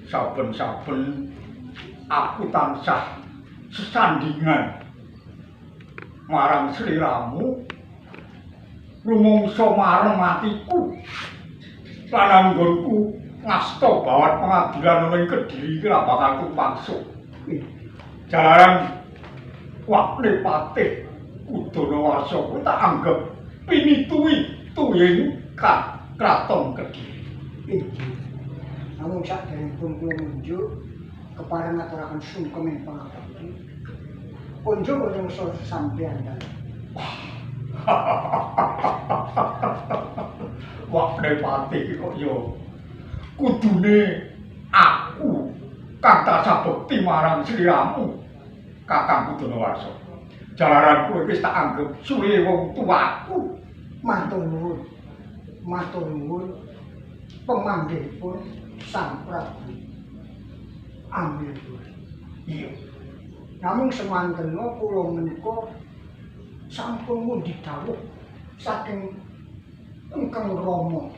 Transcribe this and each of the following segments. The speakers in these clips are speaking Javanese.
Saben-saben aku tansah sesandingan marang sliramu rumangsa marang atiku lan anggonku ngasta bawat pengadilan ning Kediri iki ra bakal tumpangsuh. Jalaran wakne patih Udanawarsa kuwi tak anggap pinituwi tuyeng kraton Kediri. Namun saderengipun kula nunjuk kepareng ngaturaken sungkem ing pangabekti. Kunjung rumangsa sampeyan dalem. Wah, patih iki kok ya kudune aku kang tansah bekti marang sliramu Kakang Udanawarsa. Jalaran kowe wis tak anggap suwe wong tuaku. Matur nuwun. Matur nuwun. Pemanggihipun Sang Prabu Amildur. Iya. Namung semantena kula menika sampun mundi dawuh saking Engkang Rama.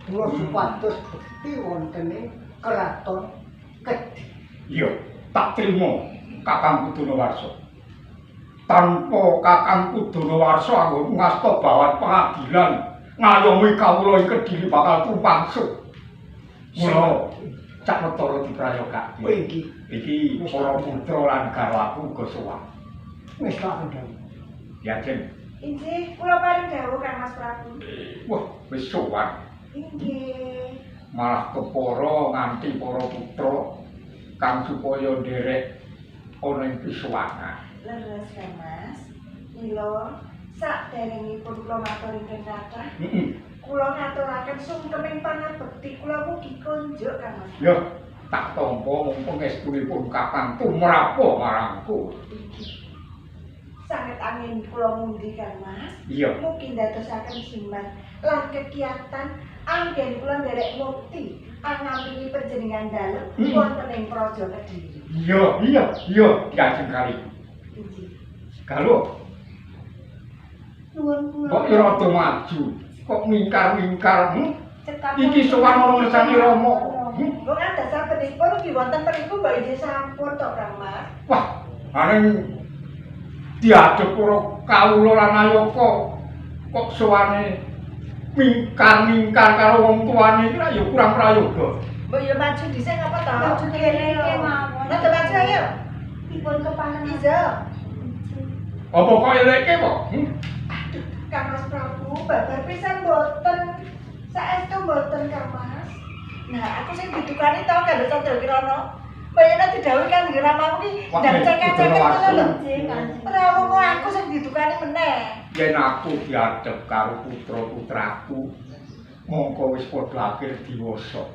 Kula supados bekti wonten ing Kraton Kediri. Iya, tak trima Kakang Udanawarsa. Tanpa Kakang Udanawarsa anggo ngasta bawat pengadilan ngayomi kawula ing Kediri bakal tumpangsuh. Mula cak metara diprayogake. Oh iki para putra lan garwaku uga sowan. Wis tak ndang. Ya, Jen. Inggih, kula paring dawuh Kang Mas Prabu. Wah, wis sowan. Inggih. Malah kepara nganti para putra kang supaya nderek ana ing pisuwangan. Leres Kang Mas. Mila saderengipun kula matur ingkang kathah. Kula ngaturaken sungkeming pangabekti kula mugi konjuk Kang Mas. Ya, tak tampa mumpung estunipun Kakang tumrapa marangku. Sanget angin kula mundi Kang Mas. Iya. Mugi ndadosaken jimat lan kegiatan anggen kula nderek mukti angampingi panjenengan dalem wonten ing Praja Kediri. Iya, diajeng kali. Inggih. Kalau Nuwun kula. kok rada maju, kok mingkar-mingkar. Cekap Iki sowan ana ngersani Rama. Wong ada sabenipun nggih wonten mriku mbok ijih sampun to Kang Mas. Wah, aneng diadep para kawula lan ayaka kok sowane mingkar-mingkar karo wong tuane iki ya kurang prayoga. Mbok yo maju dhisik apa to? Maju kene iki mawon. Nek maju ayo. Dipun kepanen. Ijo. Apa kok eleke kok? Kang Mas Prabu, babar pisan mboten. Saestu mboten Kang Mas. Nah, aku sing ditukani to karo Candra Kirana. Bayane didhawuhi kan nggih ramamu ki ndang cek-cek ngono lho. Ora wong aku sing ditukani meneh. Yen aku diadep karo putra-putraku, mongko wis padha akhir diwasa.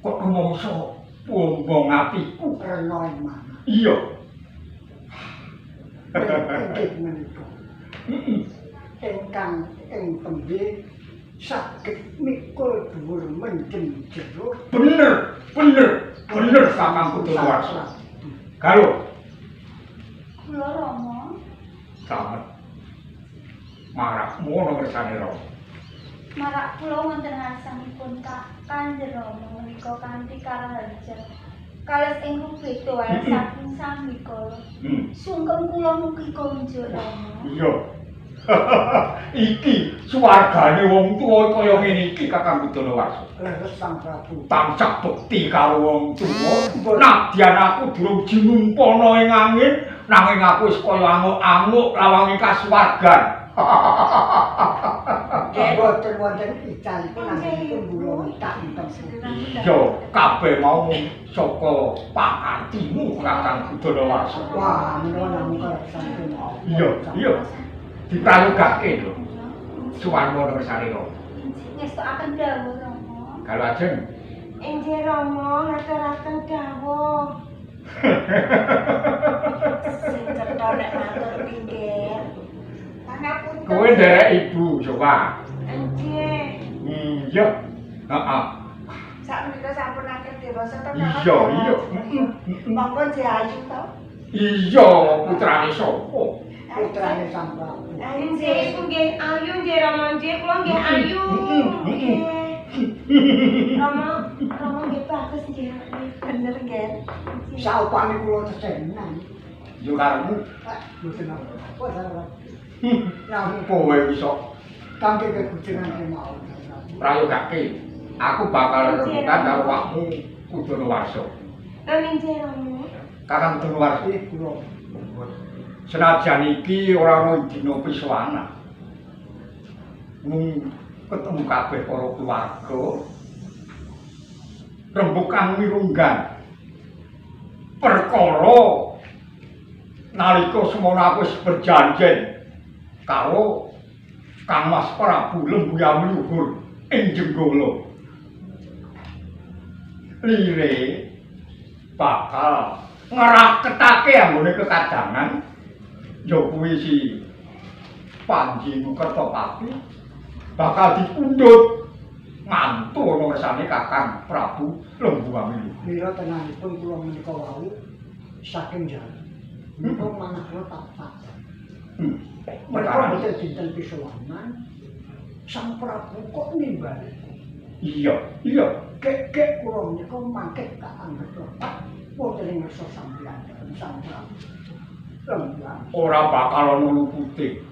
Kok rumangsa bombong atiku Rena ing mana. iya. Inggih menika. Ingkang ing tembe saged mikul dhuwur menjen jero Bener Kakang Udanawarsa. Galuh. Kula Rama, Slamet. Marak mono kersane Rama. marak kula wonten harsanipun Kanjeng Rama menika kanthi karaharja. Kales ingkang beda wae saking sami kala. Sungkem kula mugi konjuk Rama. Iya. Iki swargane wong tuwa kaya ngene iki Kakang Budanawarsa. Leres Sang Prabu. Tansah bekti karo wong tuwa. Nadyan aku durung jinumpono ing angin, nanging aku wis kaya anguk-anguk lawange kasuwargan. Boten wonten icanipun anggenipun kula tak enten. Iya, kabeh mau saka pakartimu Kakang Budanawarsa. Wah, menawa namung kersanipun. Iya. Diprayogake lho. Suwarna kersane Rama. Ngestokaken dawuh Rama. Kalau ajeng Inggih Rama, ngaturaken dawuh. Sing cetha nek matur pinggir. Pangapunten. kowe nderek ibu coba. Inggih. Iya. Heeh. Sakmenika sampun akeh dewasa to. Iya. Monggo diayu to. Iya, putrane sapa? Putrane Sang Prabu. Inggih. nggih ayu nggih Rama nggih kula nggih ayu. Rama nggih bagus nggih. Bener nggih. Saupane kula sesenan. Yo karemu Boten apa salah. namung kowe iso Kangge kegujengan kemawon. prayogake. Aku bakal rembukan karo awakmu Budanawarsa. Nggih Rama. Kakang Budanawarsa, Kula senajan iki ora ana dina pisowana. Mung ketemu kabeh para keluarga. Rembukan mirunggan. Perkara nalika semono aku wis berjanjen karo Kang Mas Prabu Lembuyami Luhur ing Jenggala. Lire bakal ngeraketake anggone kekadangan ya kuwi si Panji Kertopati bakal dipundhut mantu ana ngersane Kakang Prabu Lembuyami Luhur. mila tenanipun kula menika wau saking jalan. Menika manah kula tak. Mereka boten dinten pisowanan. Sang Prabu kok nimbali. Iya. Kek kula menika mangke tak anggap lepat boten ing ngersa sampeyan Sang Prabu. Lembang. Ora bakal ana lupute.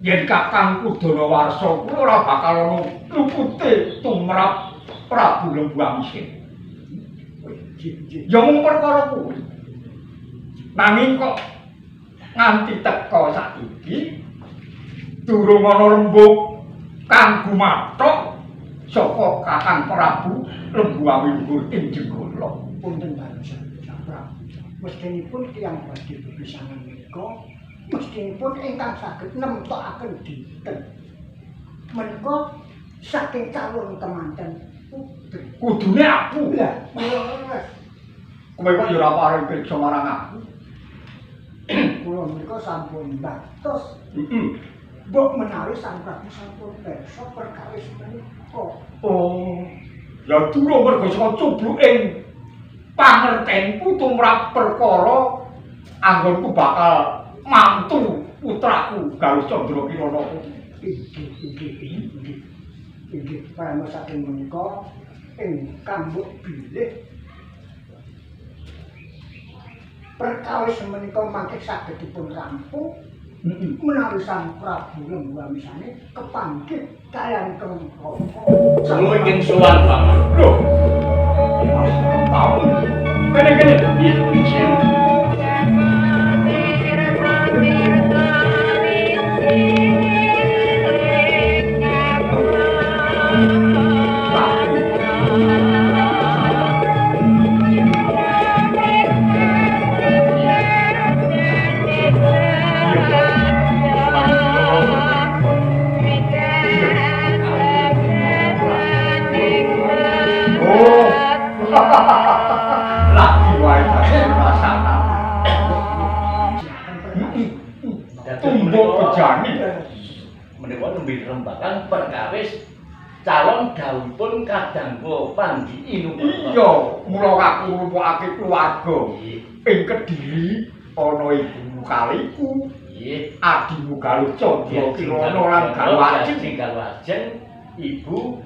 Yen Kakang Budanawarsa kuwi ora bakal ana lupute tumrap Prabu Lembuyami. Ya mung perkara kuwi. Nanging kok nganti teka saiki durung ana rembug kang gumathok saka Kakang Prabu Lembuyami Luhur ing Jenggala. Punten Sang Prabu. Mestinipun tiyang badhe bepisanan menika mestinipun ingkang saged nemtokaken dinten. Menika saking calon kemanten putri. Kudune aku. Lah, leres. Kowe kok ya ora paring pirsa marang aku. Kula menika sampun batos. Heeh. Mbok menawi Sang Prabu sampun pirsa perkawis menika. Oh, ya durung mergo saka cubluking pangertenku tumrap perkara anggonku bakal mantu putraku Galuh Candra Kirana. Inggih, paring saking menika ingkang mbok bilih perkawis menika mangke saged dipun rampung menawi Sang Prabu Lembuyami sane kepanggih kaliyan kemengko. Kula ingin sowan Paman. Loh. Tahu. Kene. Iya. Lagi wae rasana. Tumbuk bejane. Menika nembe rembakan perkawis calon dawuhipun kadangku Panji Inu. Iya, mula aku nglumpukake keluarga. Ing Kediri ana ibumu kaliku. Nggih, Adimu Galuh Candra Kirana lan Galwajeng. Galwajeng ibu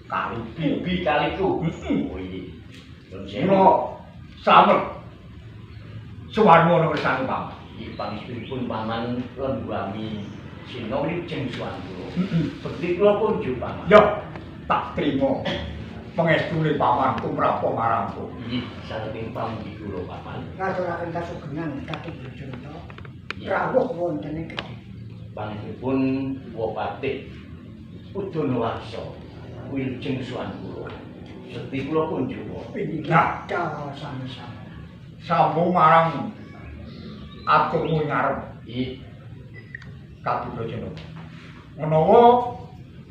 Kaliku. bibi kaliku. Heeh. Oh iya. Nun sewu. Mula slamet suwarna ana kersane Paman. Iki pangestunipun paman Lembami Sina wijeng suwan kula. Heeh. Bekti kula kunjuk paman. Ya, tak trima pangestune Paman tumrap marangku. Iki saking pamuji kula paman. Ngaturaken kasugengan Katih Bojonto. Iya. Rawuh wonten ing Kediri. Panjenenganipun Wapatih Udonowarsa wilujeng suwan kula. Sekti kula kunjuk. Nah. Pindah sami-sami. Sambung marang aturmu ngarep Iki Katih Bojona. Menawa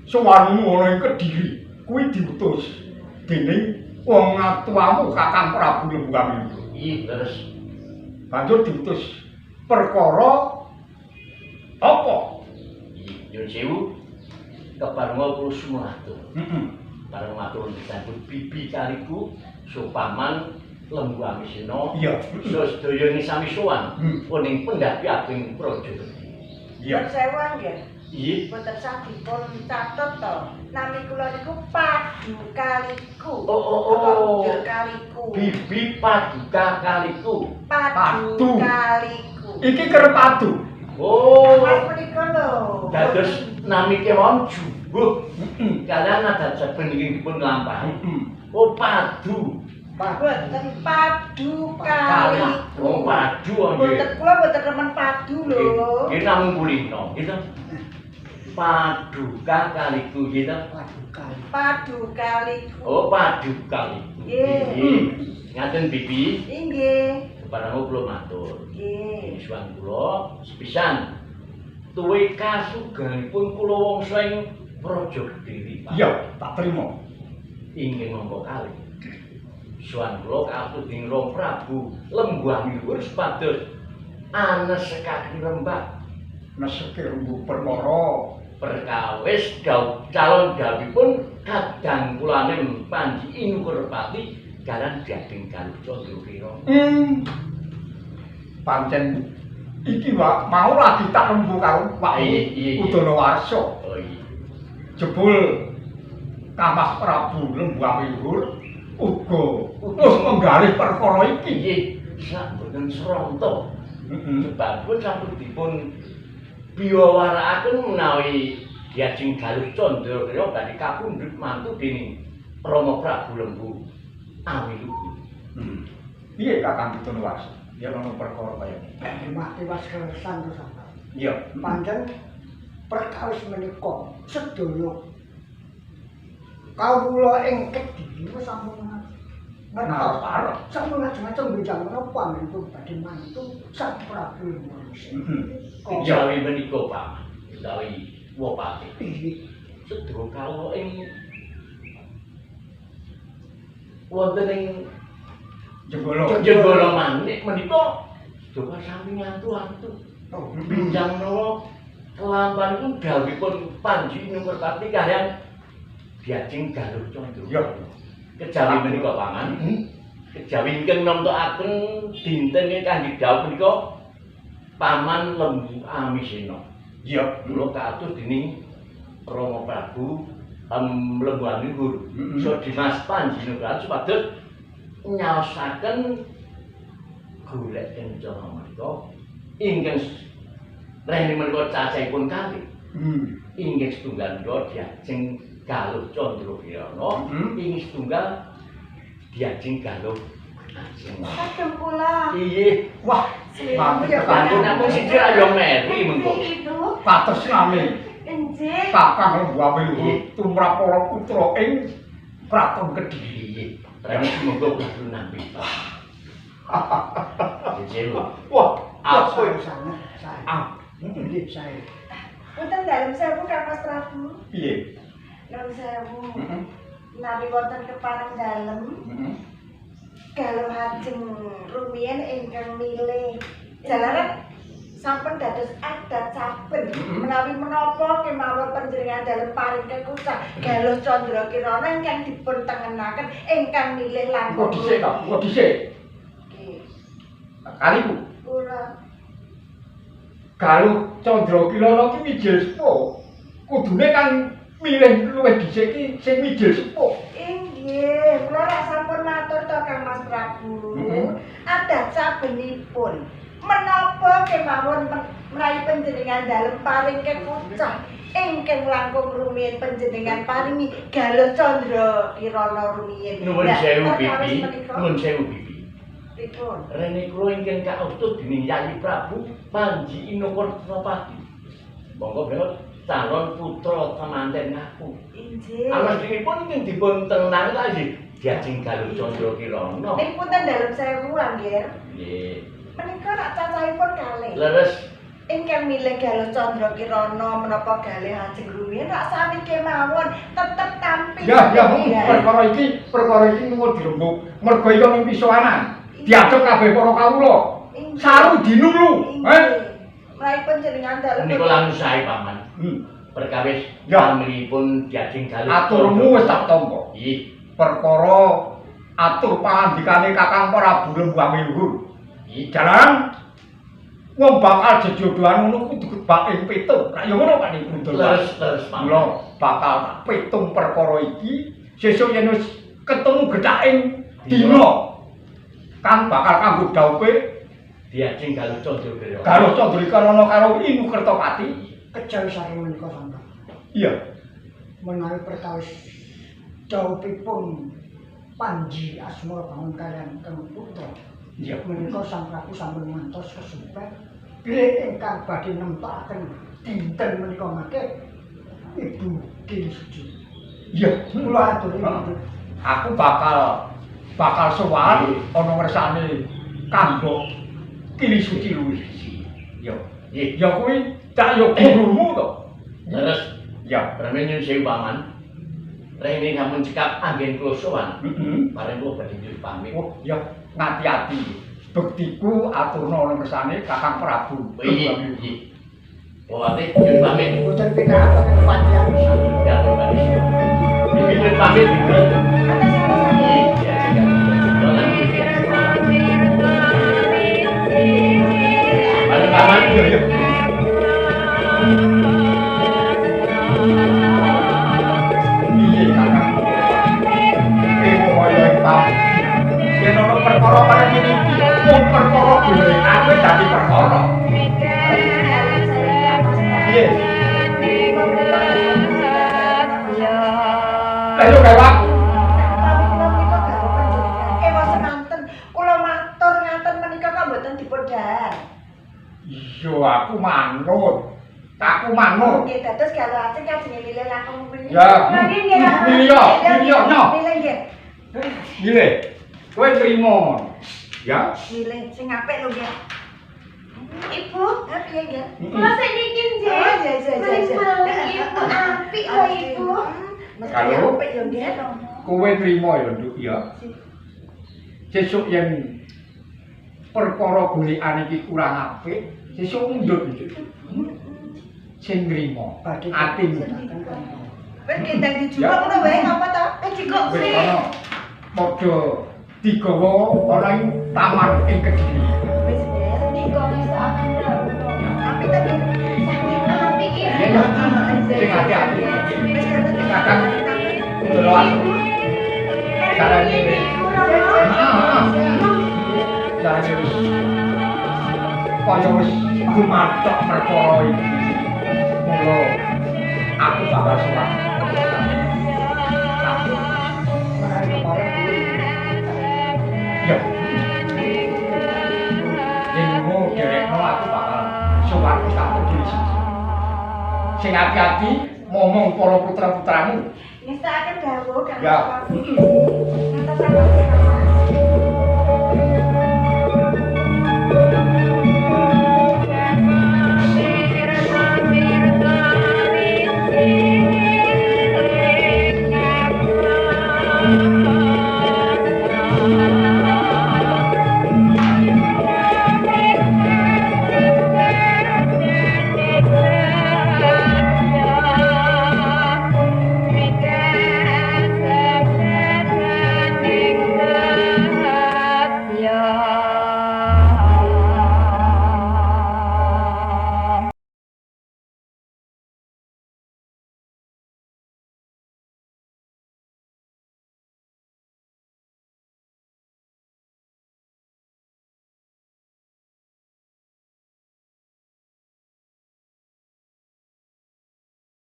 suwarmu ana ing Kediri, kuwi diutus dening wong atuamu Kakang Prabu Lembuang. iki leres. Banjur diutus perkara apa? Iki nyuwun sewu kepareng kula sumatur. Heeh. Bareng matur disambut bibi kaliku Supaman Lembuang Sina. Iya. Sedaya sami sowan ning pendhapi ageng Praja. Iya. Sewan nggih. Iya. Boten sagipun catet to. Nami kula niku Padu Kaliku. Oh. Padu Kaliku. Bibi Paduka kaliku. Padu Padu. Kaliku. Iki kerep padu. Oh. Mas menika lho. Dados nami kemawon jumbuh Heeh. kalian ada saben ingin dipun lampahi. Heeh. Oh padu. Boten Padu Kaliku. Oh padu Boten nggih. kula boten remen padu lho. Nggih namung kulino, gitu. Paduka kaliku gitu. Paduka. Padu Kaliku. Oh padu kaliku. Nggih. Ngaten bibi, Inggih. kepareng kula matur. Nggih. Suwan kula sepisan tuwe kasuganipun kula wangsa ing Praja Kediri. Pak. Iya, tak terima. Ingin monggo kalih. Suwan kula katuding Rong Prabu Lembuang Luhur supados anesekaken rembag Neseke rembu perkara perkawis calon dawuhipun kadang kulaning Panji Inu Kerepati garan Gading Galuh Candra Kirana. pancen iki Pak mau lagi tak rembu karo Pak Iya. Udonowarsa. Oh iya. Jebul Kamah Prabu Lembuang Luhur uga terus menggalih perkara iki. Nggih, sak boten sronto. Heeh. Sebabipun sampun dipun biyawarakaken menawi Gading Galuh Candra Kirana badhe kapundhut mantu dening Rama Prabu Lembu Awi Luhur. Piye Kakang Udonowarsa? Ya ana perkara kaya iki. Mati was kersan to sampe. Iya. Pancen perkawis menika sedaya kawula ing Kediri wis sampun ngertos Arep. sampun ngajeng-ajeng bidang menapa itu badhe mantu Sang Prabu Lembuang. Kejawi menika Pak, utawi Wapatih. Iki Sedaya kawula ing wonten ing Jebolo. Jebolo Manik menika sedaya sami ngantu-antu. Binjang menawa kelampanipun dawuhipun Panji Inu Kerepati kaliyan Gading Galuh Candra. Iya. Kejawi menika Paman. Kejawi ingkang nemtokaken dinten kangge dawuh menika Paman Lembu Amisena. Iya. Kula katus dening Rama Prabu Lembuang Luhur. So Dimas Panji Inu Kerepati supados nyaosaken golek kencana menika ingkang rene menika cacahipun kalih. Inggih setunggal menika Gading Galuh Candra Kirana, inggih setunggal Gading Galuh Ajeng. Kadang kula. Iya, Wah, mantep Iya, bantu Kakang. namung siji ra yo meri mengko. Itu Patos nami enjing. Kakang Lembuang Luhur tumrap para putra ing Kraton Kediri. Iya, rene monggo kudu nampi. Jero. Wah, apa apa sana saya. ah, Nggih saya. Punten dalem sewu Kang Mas Prabu. piye? Dalem sewu. Heeh. Nabi wonten kepareng dalem. Heeh. Galuh ajeng rumiyin ingkang milih jalaran sampun dados adat saben Menawi menapa kemawon panjenengan dalem paring kekucah Galuh Candra Kirana ingkang dipun tengenaken ingkang milih langkung. Kok dhisik. Nggih. Kaliku. Kula Galuh Candra Kirana ki mijil sepuh. Kudune kan milih luwih dhisik ki sing mijil sepuh. Inggih, kula rak sampun matur to Kang Mas Prabu. Adat sabenipun menapa kemawon meraih panjenengan dalem paring kekucah ingkang langkung rumiyin panjenengan paringi Galuh Candra Kirana rumiyin. Nuwun sewu Bibi, nuwun sewu Bibi. Pripun? Rene kula ingkang kaostu dening Yayi Prabu Panji Inokortapati. Monggo brewet calon putra temanten ngaku. Inggih. Alasipun ingkang dipun tenang ta nggih Diajeng Galuh Candra Kirana. Ning punten dalem sewu Angger. Nggih. Menika rak cacahipun kalih. Leres Ingkang milih Galuh Candra Kirana menapa kalih ajeng rumiyin rak sami kemawon tetep tampil. Ya, perkara iki nuwun dirembuk. Mergo iki ning pisowanan. Diajak kabeh para kawula. Saru dinulu, Meraih panjenengan dalem menika lamun sae Paman. Perkawis Ya. pamilipun Diajeng Galuh. Aturmu wis tak tampa. Nggih. Perkara atur pangandikane Kakang Prabu Lembuame Luhur. Nggih. Jalan wong bakal jejodohan ngono kudu gebak ing petung. Nek ya ngono Pak Ning Brundul. Leres Paman. Mula bakal tak petung perkara iki sesuk yen wis ketemu gedhaking dina kan bakal kanggo dhaupe Diajeng Galuh Candra Kirana. Galuh Candra Kirana karo Inu Kertapati. Kejawi saking menika sampeyan. Iya. Menawi perkawis dawuhipun Panji Asmara bangun kalian Kang Putra. Iya. Menika Sang Prabu sampun mantos kesupen bilih ingkang badhe nemtokaken dinten menika mangke Ibu Kini Suci. Iya. Kula aturi Aku bakal sowan ana ngersane kanggo Kini Suci luwih. Iya. Nggih. Ya kuwi tak yo gurumu to. Leres Ya. Permen sewu Paman. Rene sampun cekap anggen kula sowan. Heeh. Bareng kula badhe njur pamit. Oh, ya ngati-ati. Bektiku aturna ana ngersane Kakang Prabu. Nggih. Ate njur pamit. boten pinakaken panjenengan pisan. Ya Paman. Iki njur pamit. Nggih. Diajeng Galuh Candra Kirana. Bareng Paman. Ya. Piye Kakang? Kaya tak. Yen ana perkara kaya ngene iki, wong perkara golekane dadi perkara. Piye? Ayo kawak. Ewa semanten, kula matur ngaten menika kok mboten dipun dahar. Iya, aku manut. Nggih, dados galuh ajeng kajenge milih langkung rumiyin. Ya. Nggih, Milih, nyo. Milih nggih. Milih. Kowe trimo. Ya. Milih sing apik lho nggih. Ibu, Piye nggih? kula sing niki nggih. Oh, iya. Meling-meling Ibu apik lho Ibu. Kalau- apik yo nggih. Kowe trimo ya, Nduk, ya. Sesuk yen perkara golekane iki kurang apik, sesuk mundhut. Sing nrimo. Badhe Atimu. Wis kendang dijual ngono wae ngapa to? Dikok Wis sih. ana padha digawa ana ing taman ing Kediri. Wis nggih. Nika wis tak andel. Apik ta nggih? Saking apik Ya, iki. ya. Sing hati-hati. Wis kadang Kakang ndelok carane wis. Carane wis. Kaya wis gumathok perkara iki. Mula aku bakal sowan. Menawi kepareng kuwi Ya. Yen ngono derekno aku bakal sowan Kakang Diri Suci. Sing hati-hati ngomong para putra-putramu. ngestakaken dawuh Kang Ya. Prabu. Ngatos